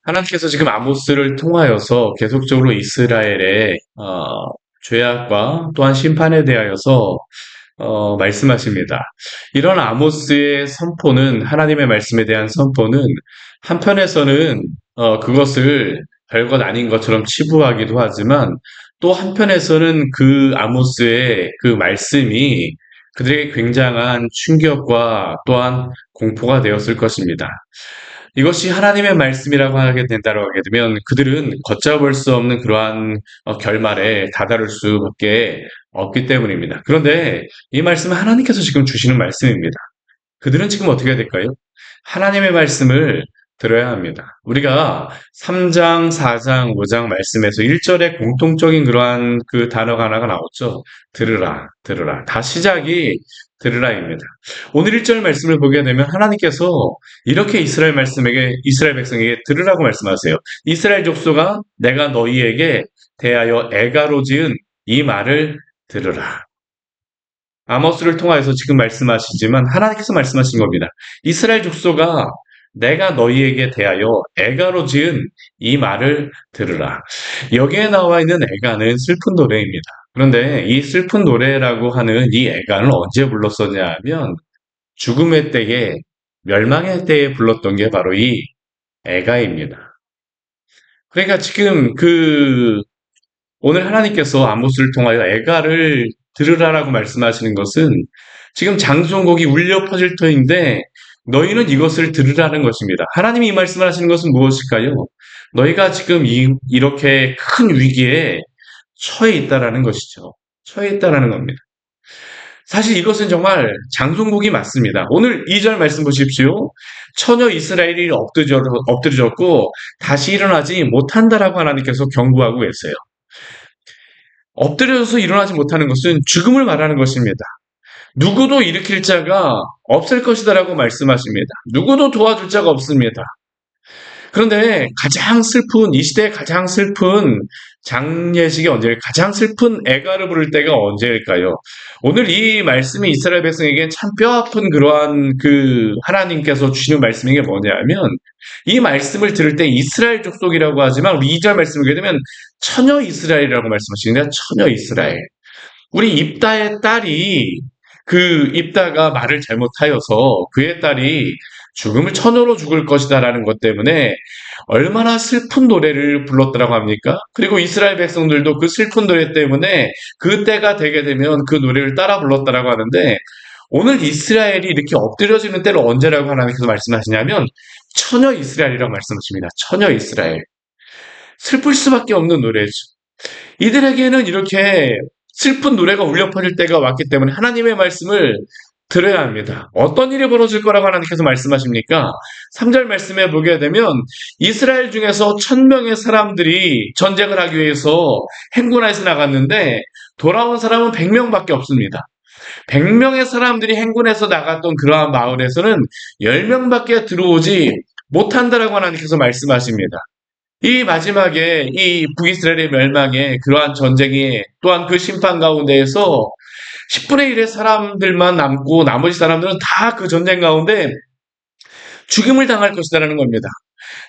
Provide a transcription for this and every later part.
하나님께서 지금 아모스를 통하여서 계속적으로 이스라엘의 죄악과 또한 심판에 대하여서 말씀하십니다. 이런 아모스의 선포는 하나님의 말씀에 대한 선포는 한편에서는 그것을 별것 아닌 것처럼 치부하기도 하지만 또 한편에서는 그 아모스의 그 말씀이 그들에게 굉장한 충격과 또한 공포가 되었을 것입니다. 이것이 하나님의 말씀이라고 하게 된다고 하게 되면 그들은 걷잡을 수 없는 그러한 결말에 다다를 수밖에 없기 때문입니다. 그런데 이 말씀은 하나님께서 지금 주시는 말씀입니다. 그들은 지금 어떻게 해야 될까요? 하나님의 말씀을 들어야 합니다. 우리가 3장, 4장, 5장 말씀에서 1절에 공통적인 그러한 그 단어가 하나가 나왔죠. 들으라, 들으라. 다 시작이 들으라입니다. 오늘 1절 말씀을 보게 되면 하나님께서 이렇게 이스라엘 백성에게 들으라고 말씀하세요. 이스라엘 족속아, 내가 너희에게 대하여 애가로 지은 이 말을 들으라. 아모스를 통하여서 지금 말씀하시지만 하나님께서 말씀하신 겁니다. 이스라엘 족속아, 내가 너희에게 대하여 애가로 지은 이 말을 들으라. 여기에 나와 있는 애가는 슬픈 노래입니다. 그런데 이 슬픈 노래라고 하는 이 애가는 언제 불렀었냐 하면 죽음의 때에, 멸망의 때에 불렀던 게 바로 이 애가입니다. 그러니까 지금 오늘 하나님께서 아모스를 통하여 애가를 들으라라고 말씀하시는 것은 지금 장송곡이 울려 퍼질 터인데 너희는 이것을 들으라는 것입니다. 하나님이 이 말씀을 하시는 것은 무엇일까요? 너희가 지금 이렇게 큰 위기에 처해 있다라는 것이죠. 처해 있다라는 겁니다. 사실 이것은 정말 장송곡이 맞습니다. 오늘 2절 말씀 보십시오. 처녀 이스라엘이 엎드려졌고 다시 일어나지 못한다라고 하나님께서 경고하고 계세요. 엎드려서 일어나지 못하는 것은 죽음을 말하는 것입니다. 누구도 일으킬 자가 없을 것이다라고 말씀하십니다. 누구도 도와줄 자가 없습니다. 그런데 이 시대의 가장 슬픈 장례식이 언제일까요? 가장 슬픈 애가를 부를 때가 언제일까요? 오늘 이 말씀이 이스라엘 백성에게 참 뼈아픈 그러한 하나님께서 주시는 말씀이 뭐냐면 이 말씀을 들을 때 이스라엘 족속이라고 하지만 우리 2절 말씀을 보게 되면 처녀 이스라엘이라고 말씀하시는데 처녀 이스라엘. 우리 입다의 딸이 입다가 말을 잘못하여서 그의 딸이 죽음을 처녀로 죽을 것이다라는 것 때문에 얼마나 슬픈 노래를 불렀더라고 합니까? 그리고 이스라엘 백성들도 그 슬픈 노래 때문에 그 때가 되게 되면 그 노래를 따라 불렀다라고 하는데 오늘 이스라엘이 이렇게 엎드려지는 때를 언제라고 하나님께서 말씀하시냐면 처녀 이스라엘이라고 말씀하십니다. 처녀 이스라엘. 슬플 수밖에 없는 노래죠. 이들에게는 이렇게 슬픈 노래가 울려 퍼질 때가 왔기 때문에 하나님의 말씀을 들어야 합니다. 어떤 일이 벌어질 거라고 하나님께서 말씀하십니까? 3절 말씀에 보게 되면 이스라엘 중에서 1000명의 사람들이 전쟁을 하기 위해서 행군해서 나갔는데 돌아온 사람은 100명밖에 없습니다. 100명의 사람들이 행군해서 나갔던 그러한 마을에서는 10명밖에 들어오지 못한다라고 하나님께서 말씀하십니다. 이 마지막에 이 북이스라엘의 멸망에 그러한 전쟁이 또한 그 심판 가운데에서 10분의 1의 사람들만 남고 나머지 사람들은 다 그 전쟁 가운데 죽임을 당할 것이다라는 겁니다.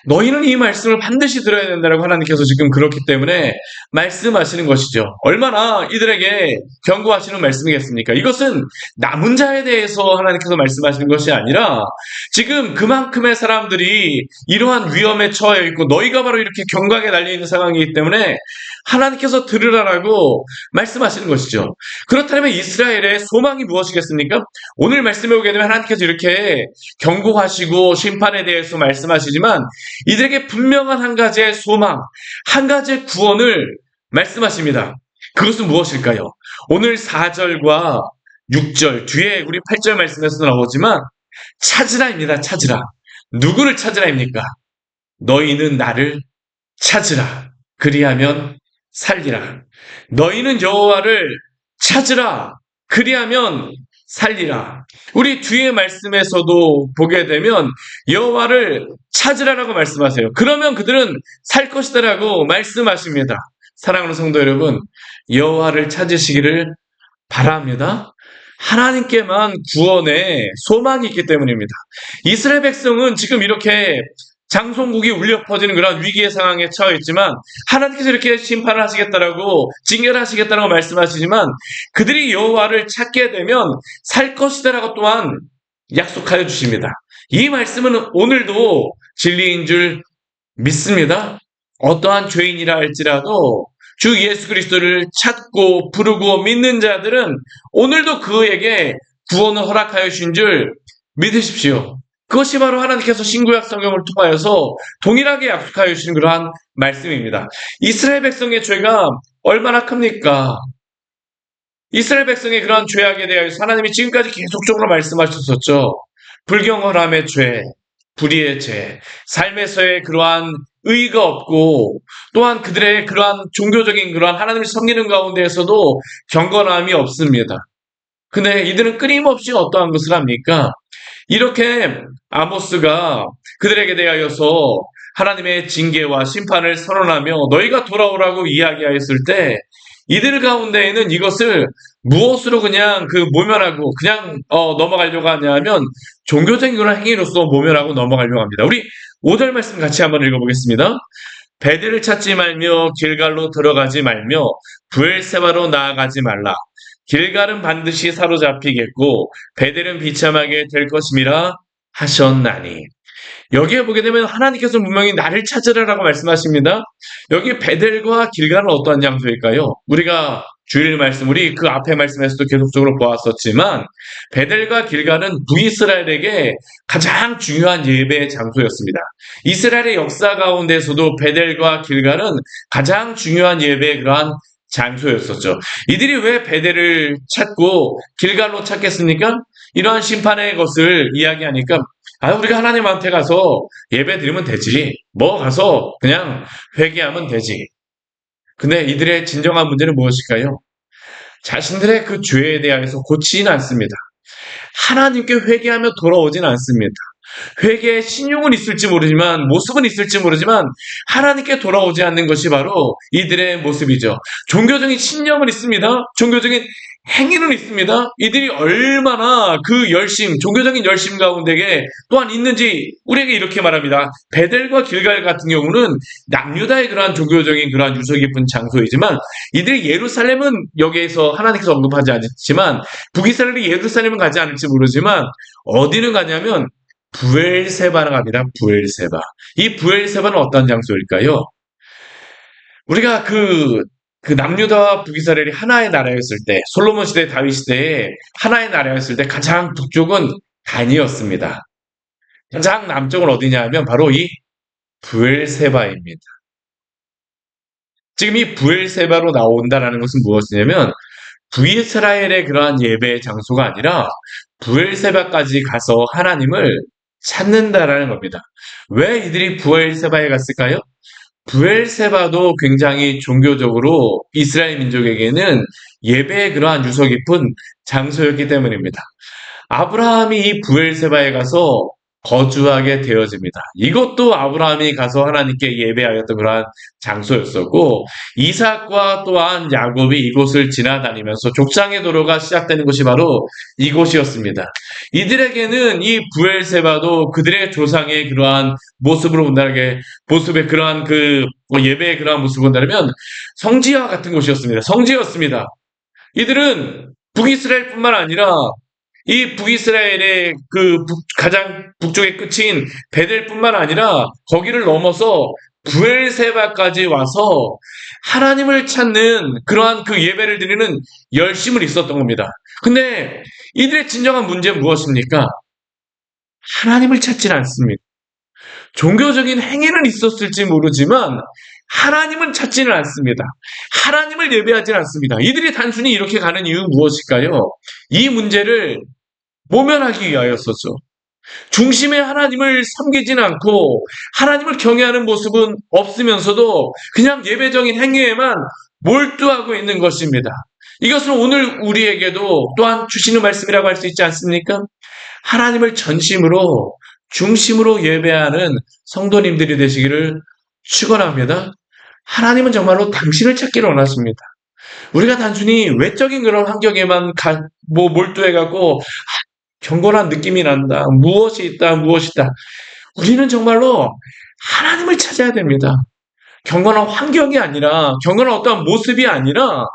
너희는 이 말씀을 반드시 들어야 된다고 하나님께서 지금 그렇기 때문에 말씀하시는 것이죠. 얼마나 이들에게 경고하시는 말씀이겠습니까? 이것은 남은 자에 대해서 하나님께서 말씀하시는 것이 아니라 지금 그만큼의 사람들이 이러한 위험에 처해 있고 너희가 바로 이렇게 경각에 달려있는 상황이기 때문에 하나님께서 들으라라고 말씀하시는 것이죠. 그렇다면 이스라엘의 소망이 무엇이겠습니까? 오늘 말씀해 보게 되면 하나님께서 이렇게 경고하시고 심판에 대해서 말씀하시지만 이들에게 분명한 한 가지의 소망, 한 가지의 구원을 말씀하십니다. 그것은 무엇일까요? 오늘 4절과 6절, 뒤에 우리 8절 말씀에서 나오지만 찾으라입니다. 찾으라. 누구를 찾으라입니까? 너희는 나를 찾으라. 그리하면 살리라. 너희는 여호와를 찾으라. 그리하면 살리라. 우리 뒤에 말씀에서도 보게 되면 여호와를 찾으라라고 말씀하세요. 그러면 그들은 살 것이다라고 말씀하십니다. 사랑하는 성도 여러분, 여호와를 찾으시기를 바랍니다. 하나님께만 구원의 소망이 있기 때문입니다. 이스라엘 백성은 지금 이렇게 장송국이 울려 퍼지는 그런 위기의 상황에 처했지만 하나님께서 이렇게 심판을 하시겠다라고 징계를 하시겠다라고 말씀하시지만 그들이 여호와를 찾게 되면 살 것이다라고 또한 약속하여 주십니다. 이 말씀은 오늘도 진리인 줄 믿습니다. 어떠한 죄인이라 할지라도 주 예수 그리스도를 찾고 부르고 믿는 자들은 오늘도 그에게 구원을 허락하여 주신 줄 믿으십시오. 그것이 바로 하나님께서 신구약 성경을 통하여서 동일하게 약속하여 주신 그러한 말씀입니다. 이스라엘 백성의 죄가 얼마나 큽니까? 이스라엘 백성의 그러한 죄악에 대하여서 하나님이 지금까지 계속적으로 말씀하셨었죠. 불경건함의 죄, 불의의 죄, 삶에서의 그러한 의의가 없고 또한 그들의 그러한 종교적인 그러한 하나님을 섬기는 가운데에서도 경건함이 없습니다. 근데 이들은 끊임없이 어떠한 것을 합니까? 이렇게 아모스가 그들에게 대하여서 하나님의 징계와 심판을 선언하며 너희가 돌아오라고 이야기하였을 때 이들 가운데에는 이것을 무엇으로 그냥 모면하고 그냥 넘어가려고 하냐면 종교적인 그런 행위로서 모면하고 넘어가려고 합니다. 우리 5절 말씀 같이 한번 읽어보겠습니다. 베델을 찾지 말며 길갈로 들어가지 말며 브엘세바로 나아가지 말라. 길갈은 반드시 사로잡히겠고 베델은 비참하게 될 것임이라 하셨나니. 여기에 보게 되면 하나님께서 분명히 나를 찾으라라고 말씀하십니다. 여기 베델과 길갈은 어떠한 장소일까요? 우리가 주일 말씀, 우리 그 앞에 말씀에서도 계속적으로 보았었지만 베델과 길갈은 북이스라엘에게 가장 중요한 예배의 장소였습니다. 이스라엘의 역사 가운데서도 베델과 길갈은 가장 중요한 예배의 그러한 장소였었죠. 이들이 왜 베델을 찾고 길갈로 찾겠습니까? 이러한 심판의 것을 이야기하니까 우리가 하나님한테 가서 예배 드리면 되지. 가서 그냥 회개하면 되지. 근데 이들의 진정한 문제는 무엇일까요? 자신들의 그 죄에 대해서 고치지는 않습니다. 하나님께 회개하며 돌아오진 않습니다. 회개의 신용은 있을지 모르지만 모습은 있을지 모르지만 하나님께 돌아오지 않는 것이 바로 이들의 모습이죠. 종교적인 신념은 있습니다. 종교적인 행위는 있습니다. 이들이 얼마나 그 열심, 종교적인 열심 가운데에 또한 있는지 우리에게 이렇게 말합니다. 베델과 길갈 같은 경우는 남유다의 그러한 종교적인 그러한 유서 깊은 장소이지만 이들이 예루살렘은 여기에서 하나님께서 언급하지 않지만 북이스라엘이 예루살렘은 가지 않을지 모르지만 어디는 가냐면 브엘세바를 갑니다. 브엘세바. 이 브엘세바는 어떤 장소일까요? 우리가 그 남유다와 북이스라엘이 하나의 나라였을 때, 솔로몬 시대, 다윗 시대에 하나의 나라였을 때 가장 북쪽은 단이었습니다. 가장 남쪽은 어디냐 하면 바로 이 브엘세바입니다. 지금 이 브엘세바로 나온다라는 것은 무엇이냐면 북이스라엘의 그러한 예배의 장소가 아니라 브엘세바까지 가서 하나님을 찾는다라는 겁니다. 왜 이들이 브엘세바에 갔을까요? 브엘세바도 굉장히 종교적으로 이스라엘 민족에게는 예배의 그러한 유서 깊은 장소였기 때문입니다. 아브라함이 이 브엘세바에 가서 거주하게 되어집니다. 이것도 아브라함이 가서 하나님께 예배하였던 그러한 장소였었고 이삭과 또한 야곱이 이곳을 지나다니면서 족장의 도로가 시작되는 곳이 바로 이곳이었습니다. 이들에게는 이 브엘세바도 그들의 조상의 그러한 모습으로 본다는 모습의 그러한 예배의 그러한 모습을 본다면 성지와 같은 곳이었습니다. 성지였습니다. 이들은 북이스라엘뿐만 아니라 이 북이스라엘의 가장 북쪽의 끝인 베델뿐만 아니라 거기를 넘어서 브엘세바까지 와서 하나님을 찾는 그러한 예배를 드리는 열심을 있었던 겁니다. 근데 이들의 진정한 문제는 무엇입니까? 하나님을 찾지는 않습니다. 종교적인 행위는 있었을지 모르지만 하나님은 찾지는 않습니다. 하나님을 예배하지는 않습니다. 이들이 단순히 이렇게 가는 이유는 무엇일까요? 이 문제를 모면하기 위하였었죠. 중심에 하나님을 섬기지는 않고 하나님을 경외하는 모습은 없으면서도 그냥 예배적인 행위에만 몰두하고 있는 것입니다. 이것은 오늘 우리에게도 또한 주시는 말씀이라고 할 수 있지 않습니까? 하나님을 전심으로 중심으로 예배하는 성도님들이 되시기를 축원합니다. 하나님은 정말로 당신을 찾기를 원하십니다. 우리가 단순히 외적인 그런 환경에만 몰두해갖고 경건한 느낌이 난다. 무엇이 있다. 우리는 정말로 하나님을 찾아야 됩니다. 경건한 환경이 아니라, 경건한 어떠한 모습이 아니라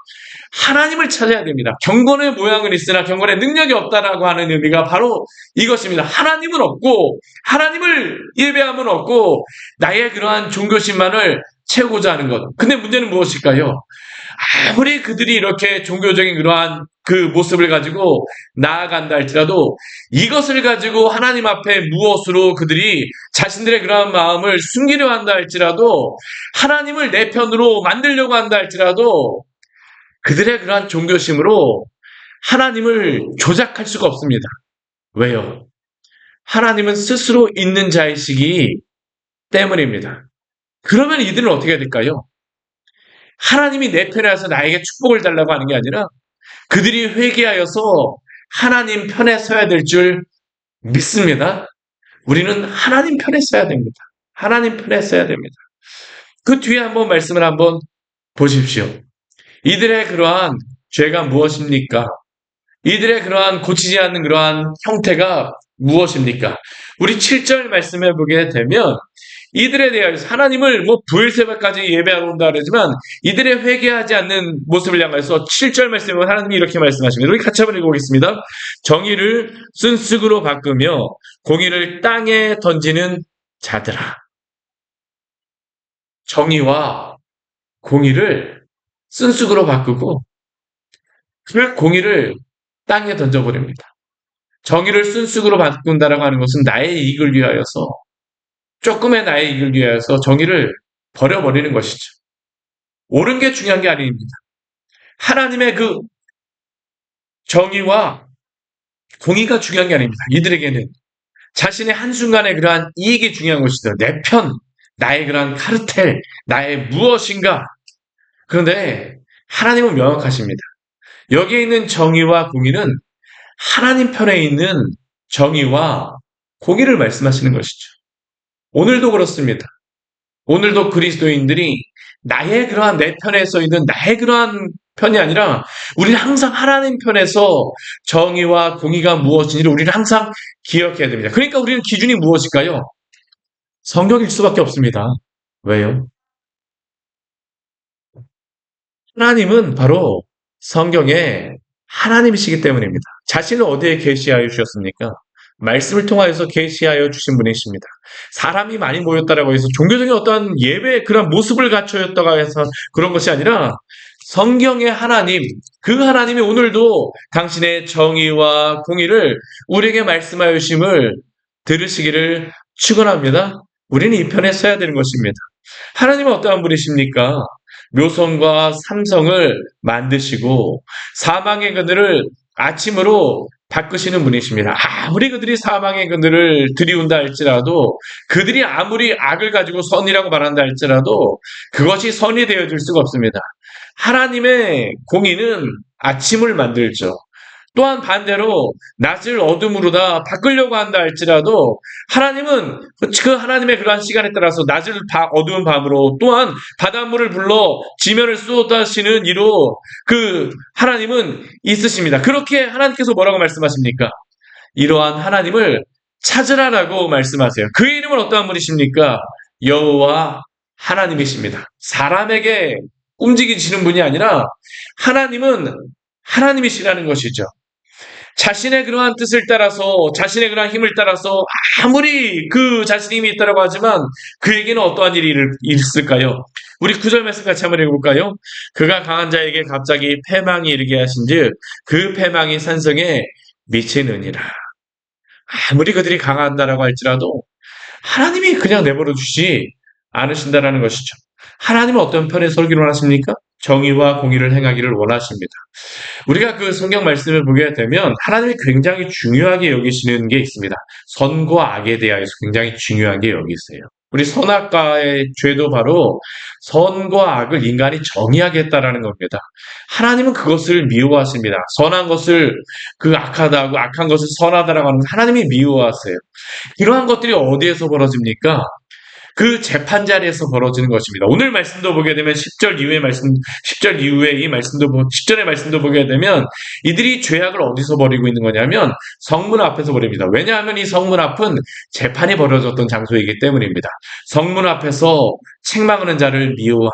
하나님을 찾아야 됩니다. 경건의 모양은 있으나 경건의 능력이 없다라고 하는 의미가 바로 이것입니다. 하나님은 없고, 하나님을 예배함은 없고, 나의 그러한 종교심만을 채우고자 하는 것. 근데 문제는 무엇일까요? 아무리 그들이 이렇게 종교적인 그러한 그 모습을 가지고 나아간다 할지라도 이것을 가지고 하나님 앞에 무엇으로 그들이 자신들의 그러한 마음을 숨기려 한다 할지라도 하나님을 내 편으로 만들려고 한다 할지라도 그들의 그러한 종교심으로 하나님을 조작할 수가 없습니다. 왜요? 하나님은 스스로 있는 자이시기 때문입니다. 그러면 이들은 어떻게 해야 될까요? 하나님이 내 편에 와서 나에게 축복을 달라고 하는 게 아니라 그들이 회개하여서 하나님 편에 서야 될 줄 믿습니다. 우리는 하나님 편에 서야 됩니다. 하나님 편에 서야 됩니다. 그 뒤에 한번 말씀을 한번 보십시오. 이들의 그러한 죄가 무엇입니까? 이들의 그러한 고치지 않는 그러한 형태가 무엇입니까? 우리 7절 말씀해 보게 되면 이들에 대하여서 하나님을 부엘세바까지 예배하러 온다 그러지만 이들의 회개하지 않는 모습을 향해서 7절 말씀에 보면 하나님이 이렇게 말씀하십니다. 우리 같이 한번 읽어보겠습니다. 정의를 쓴쑥으로 바꾸며 공의를 땅에 던지는 자들아. 정의와 공의를 쓴쑥으로 바꾸고 그 공의를 땅에 던져버립니다. 정의를 쓴쑥으로 바꾼다라고 하는 것은 나의 이익을 위하여서 조금의 나의 이익을 위하여서 정의를 버려버리는 것이죠. 옳은 게 중요한 게 아닙니다. 하나님의 그 정의와 공의가 중요한 게 아닙니다. 이들에게는 자신의 한순간의 그러한 이익이 중요한 것이죠. 내 편, 나의 그러한 카르텔, 나의 무엇인가. 그런데 하나님은 명확하십니다. 여기에 있는 정의와 공의는 하나님 편에 있는 정의와 공의를 말씀하시는 것이죠. 오늘도 그렇습니다. 오늘도 그리스도인들이 나의 그러한 내 편에 서 있는 나의 그러한 편이 아니라 우리는 항상 하나님 편에서 정의와 공의가 무엇인지를 우리는 항상 기억해야 됩니다. 그러니까 우리는 기준이 무엇일까요? 성경일 수밖에 없습니다. 왜요? 하나님은 바로 성경에 하나님이시기 때문입니다. 자신을 어디에 계시하여 주셨습니까? 말씀을 통하여서 계시하여 주신 분이십니다. 사람이 많이 모였다라고 해서 종교적인 어떤 예배의 그런 모습을 갖추었다고 해서 그런 것이 아니라 성경의 하나님, 그 하나님이 오늘도 당신의 정의와 공의를 우리에게 말씀하여 주심을 들으시기를 축원합니다. 우리는 이 편에 서야 되는 것입니다. 하나님은 어떠한 분이십니까? 묘성과 삼성을 만드시고 사망의 그늘을 아침으로 바꾸시는 분이십니다. 아무리 그들이 사망의 그늘을 들이운다 할지라도 그들이 아무리 악을 가지고 선이라고 말한다 할지라도 그것이 선이 되어질 수가 없습니다. 하나님의 공의는 아침을 만들죠. 또한 반대로 낮을 어둠으로 다 바꾸려고 한다 할지라도 하나님은 그 하나님의 그러한 시간에 따라서 낮을 어두운 밤으로 또한 바닷물을 불러 지면을 쏟아시는 이로 그 하나님은 있으십니다. 그렇게 하나님께서 뭐라고 말씀하십니까? 이러한 하나님을 찾으라라고 말씀하세요. 그 이름은 어떠한 분이십니까? 여호와 하나님이십니다. 사람에게 움직이시는 분이 아니라 하나님은 하나님이시라는 것이죠. 자신의 그러한 뜻을 따라서 자신의 그러한 힘을 따라서 아무리 그 자신의 힘이 있다고 하지만 그에게는 어떠한 일이 있을까요? 우리 9절 말씀 같이 한번 읽어볼까요? 그가 강한 자에게 갑자기 패망이 이르게 하신즉 그 패망이 산성에 미치느니라. 아무리 그들이 강한다라고 할지라도 하나님이 그냥 내버려 두지 않으신다라는 것이죠. 하나님은 어떤 편에 서기를 원하십니까? 정의와 공의를 행하기를 원하십니다. 우리가 그 성경 말씀을 보게 되면 하나님이 굉장히 중요하게 여기시는 게 있습니다. 선과 악에 대하여서 굉장히 중요한 게 여기 있어요. 우리 선악과의 죄도 바로 선과 악을 인간이 정의하겠다라는 겁니다. 하나님은 그것을 미워하십니다. 선한 것을 그 악하다고 악한 것을 선하다라고 하는 하나님이 미워하세요. 이러한 것들이 어디에서 벌어집니까? 그 재판 자리에서 벌어지는 것입니다. 오늘 말씀도 보게 되면 10절 이후의 말씀, 10절 이후에 이 말씀도, 10절의 말씀도 보게 되면 이들이 죄악을 어디서 벌이고 있는 거냐면 성문 앞에서 벌입니다. 왜냐하면 이 성문 앞은 재판이 벌어졌던 장소이기 때문입니다. 성문 앞에서 책망하는 자를 미워하며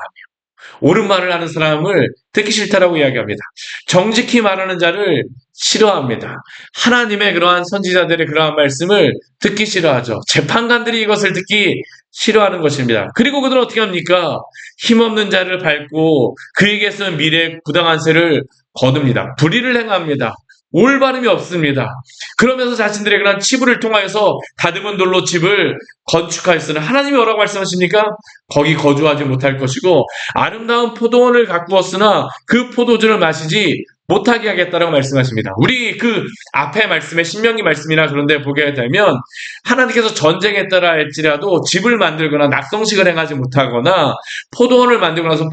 옳은 말을 하는 사람을 듣기 싫다라고 이야기합니다. 정직히 말하는 자를 싫어합니다. 하나님의 그러한 선지자들의 그러한 말씀을 듣기 싫어하죠. 재판관들이 이것을 듣기 싫어하는 것입니다. 그리고 그들은 어떻게 합니까? 힘없는 자를 밟고 그에게서 미래의 부당한 세를 거둡니다. 불의를 행합니다. 올바름이 없습니다. 그러면서 자신들의 그런 치부를 통하여서 다듬은 돌로 집을 건축하였으나 하나님이 뭐라고 말씀하십니까? 거기 거주하지 못할 것이고 아름다운 포도원을 가꾸었으나 그 포도주를 마시지 못하게 하겠다라고 말씀하십니다. 우리 그 앞에 말씀에 신명기 말씀이나 그런 데 보게 되면 하나님께서 전쟁에 따라 할지라도 집을 만들거나 낙성식을 행하지 못하거나 포도원을 만들고 나서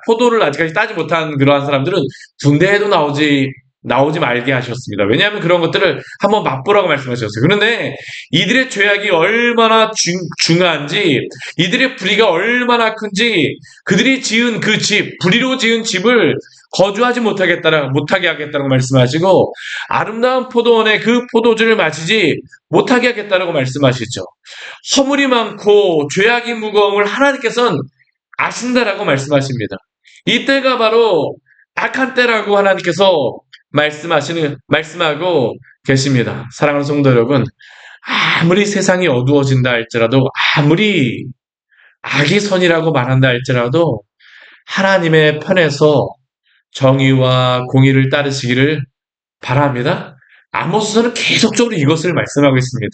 포도를 아직까지 따지 못한 그러한 사람들은 군대에도 나오지 말게 하셨습니다. 왜냐하면 그런 것들을 한번 맛보라고 말씀하셨어요. 그런데 이들의 죄악이 얼마나 중한지, 이들의 불의가 얼마나 큰지, 그들이 지은 그 집, 불의로 지은 집을 거주하지 못하게 하겠다고 말씀하시고, 아름다운 포도원의 그 포도주를 마시지 못하게 하겠다고 말씀하시죠. 허물이 많고 죄악이 무거움을 하나님께서는 아신다라고 말씀하십니다. 이때가 바로 악한 때라고 하나님께서 말씀하고 계십니다. 사랑하는 성도 여러분, 아무리 세상이 어두워진다 할지라도, 아무리 악이 선이라고 말한다 할지라도, 하나님의 편에서 정의와 공의를 따르시기를 바랍니다. 아모스서는 계속적으로 이것을 말씀하고 있습니다.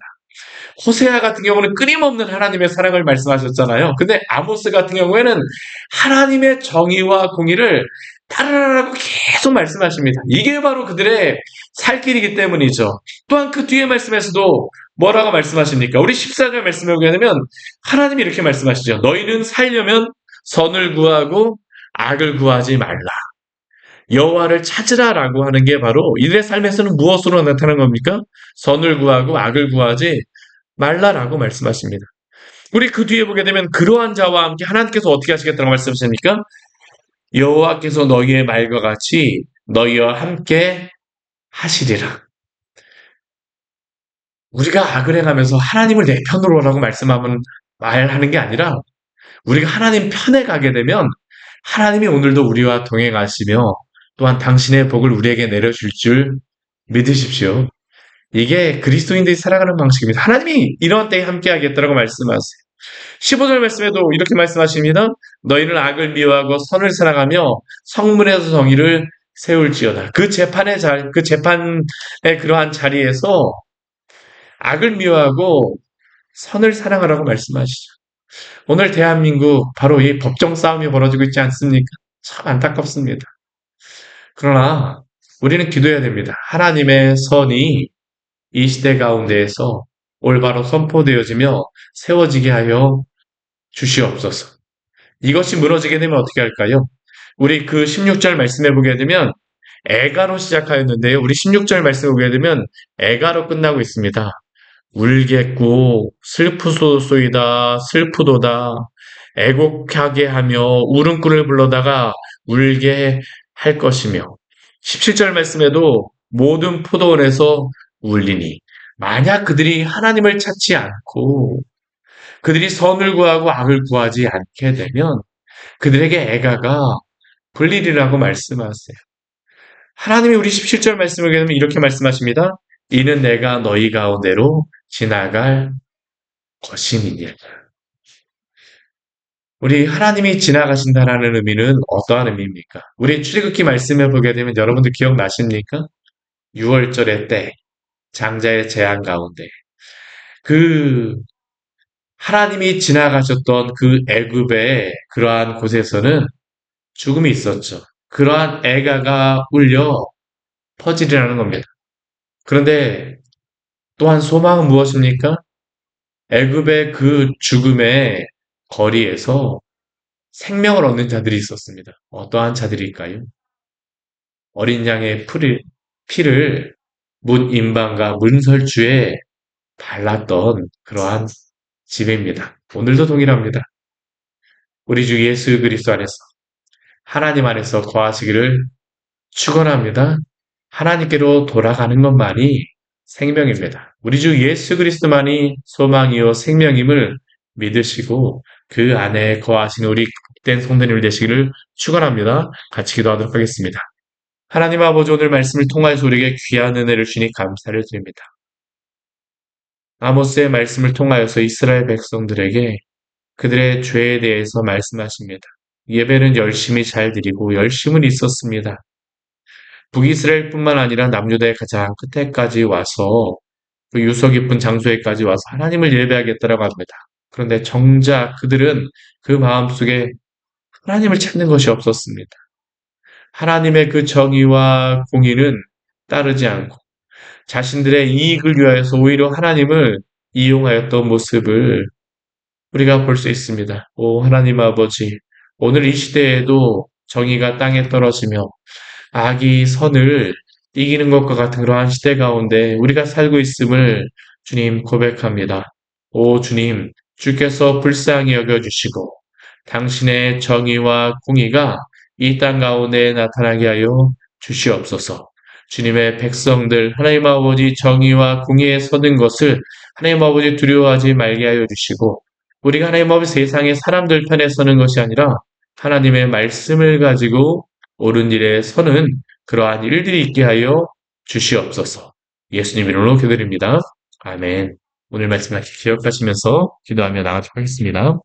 호세아 같은 경우는 끊임없는 하나님의 사랑을 말씀하셨잖아요. 근데 아모스 같은 경우에는 하나님의 정의와 공의를 따르라고 계속 말씀하십니다. 이게 바로 그들의 살 길이기 때문이죠. 또한 그 뒤에 말씀에서도 뭐라고 말씀하십니까? 우리 14절 말씀에 보게 되면 하나님이 이렇게 말씀하시죠. 너희는 살려면 선을 구하고 악을 구하지 말라. 여호와를 찾으라라고 하는 게 바로 이들의 삶에서는 무엇으로 나타난 겁니까? 선을 구하고 악을 구하지 말라라고 말씀하십니다. 우리 그 뒤에 보게 되면 그러한 자와 함께 하나님께서 어떻게 하시겠다고 말씀하십니까? 여호와께서 너희의 말과 같이 너희와 함께 하시리라. 우리가 악을 행하면서 하나님을 내 편으로 라고 말하는 게 아니라 우리가 하나님 편에 가게 되면 하나님이 오늘도 우리와 동행하시며 또한 당신의 복을 우리에게 내려줄 줄 믿으십시오. 이게 그리스도인들이 살아가는 방식입니다. 하나님이 이런 때에 함께하겠다라고 말씀하세요. 15절 말씀에도 이렇게 말씀하십니다. 너희는 악을 미워하고 선을 사랑하며 성문에서 정의를 세울지어다. 그 재판의 그러한 자리에서 악을 미워하고 선을 사랑하라고 말씀하시죠. 오늘 대한민국 바로 이 법정 싸움이 벌어지고 있지 않습니까? 참 안타깝습니다. 그러나 우리는 기도해야 됩니다. 하나님의 선이 이 시대 가운데에서 올바로 선포되어지며 세워지게 하여 주시옵소서. 이것이 무너지게 되면 어떻게 할까요? 우리 그 16절 말씀해 보게 되면 애가로 시작하였는데요. 우리 16절 말씀해 보게 되면 애가로 끝나고 있습니다. 울겠고 슬프소이다 슬프도다 애곡하게 하며 울음꾼을 불러다가 울게 할 것이며 17절 말씀에도 모든 포도원에서 울리니 만약 그들이 하나님을 찾지 않고 그들이 선을 구하고 악을 구하지 않게 되면 그들에게 애가가 불리리라고 말씀하세요. 하나님이 우리 17절 말씀을 보게 되면 이렇게 말씀하십니다. 이는 내가 너희 가운데로 지나갈 것임이니라. 우리 하나님이 지나가신다라는 의미는 어떠한 의미입니까? 우리 출애굽기 말씀을 보게 되면 여러분들 기억나십니까? 6월절의 때 장자의 재앙 가운데 그 하나님이 지나가셨던 그 애굽의 그러한 곳에서는 죽음이 있었죠. 그러한 애가가 울려 퍼지리라는 겁니다. 그런데 또한 소망은 무엇입니까? 애굽의 그 죽음의 거리에서 생명을 얻는 자들이 있었습니다. 어떠한 자들일까요? 어린 양의 피를 문 임방과 문설주에 발랐던 그러한 지배입니다. 오늘도 동일합니다. 우리 주 예수 그리스도 안에서 하나님 안에서 거하시기를 축원합니다. 하나님께로 돌아가는 것만이 생명입니다. 우리 주 예수 그리스도만이 소망이요 생명임을 믿으시고 그 안에 거하시는 우리 복된 성도님들 되시기를 축원합니다. 같이 기도하도록 하겠습니다. 하나님 아버지 오늘 말씀을 통하여서 우리에게 귀한 은혜를 주니 감사를 드립니다. 아모스의 말씀을 통하여서 이스라엘 백성들에게 그들의 죄에 대해서 말씀하십니다. 예배는 열심히 잘 드리고 열심은 있었습니다. 북이스라엘뿐만 아니라 남유다의 가장 끝에까지 와서 그 유서 깊은 장소에까지 와서 하나님을 예배하겠다라고 합니다. 그런데 정작 그들은 그 마음속에 하나님을 찾는 것이 없었습니다. 하나님의 그 정의와 공의는 따르지 않고 자신들의 이익을 위하여서 오히려 하나님을 이용하였던 모습을 우리가 볼 수 있습니다. 오 하나님 아버지, 오늘 이 시대에도 정의가 땅에 떨어지며 악이 선을 이기는 것과 같은 그러한 시대 가운데 우리가 살고 있음을 주님 고백합니다. 오 주님, 주께서 불쌍히 여겨주시고 당신의 정의와 공의가 이 땅 가운데 나타나게 하여 주시옵소서. 주님의 백성들 하나님 아버지 정의와 공의에 서는 것을 하나님 아버지 두려워하지 말게 하여 주시고 우리가 하나님 아버지 세상의 사람들 편에 서는 것이 아니라 하나님의 말씀을 가지고 옳은 일에 서는 그러한 일들이 있게 하여 주시옵소서. 예수님 이름으로 기도드립니다. 아멘. 오늘 말씀 기억하시면서 기도하며 나가도록 하겠습니다.